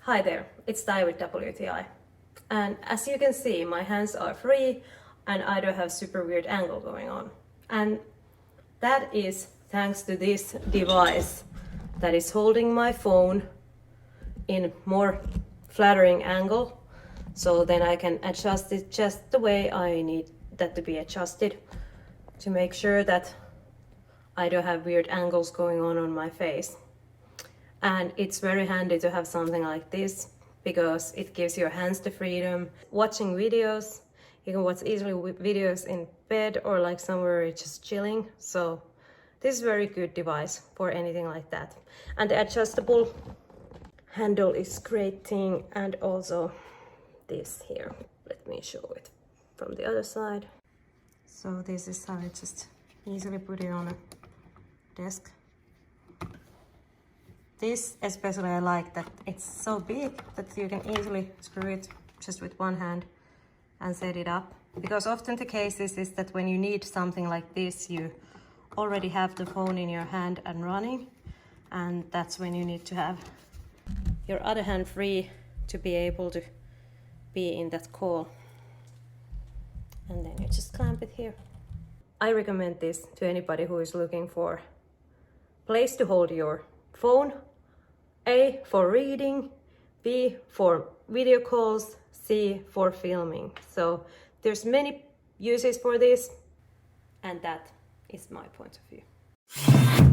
Hi there, it's Ty with WTI. And as you can see, my hands are free and I don't have super weird angle going on. And that is thanks to this device that is holding my phone in more flattering angle. So then I can adjust it just the way I need that to be adjusted to make sure that I don't have weird angles going on my face. And it's very handy to have something like this because it gives your hands the freedom. Watching videos, you can watch easily videos in bed or like somewhere just chilling. So this is a very good device for anything like that. And the adjustable handle is great thing, and also this here. Let me show it from the other side. So this is how I just easily put it on a desk. This especially I like that it's so big that you can easily screw it just with one hand and set it up. Because often the case is that when you need something like this, you already have the phone in your hand and running, and that's when you need to have your other hand free to be able to be in that call. And then you just clamp it here. I recommend this to anybody who is looking for a place to hold your phone. A, for reading, B, for video calls, C, for filming. So there's many uses for this, and that is my point of view.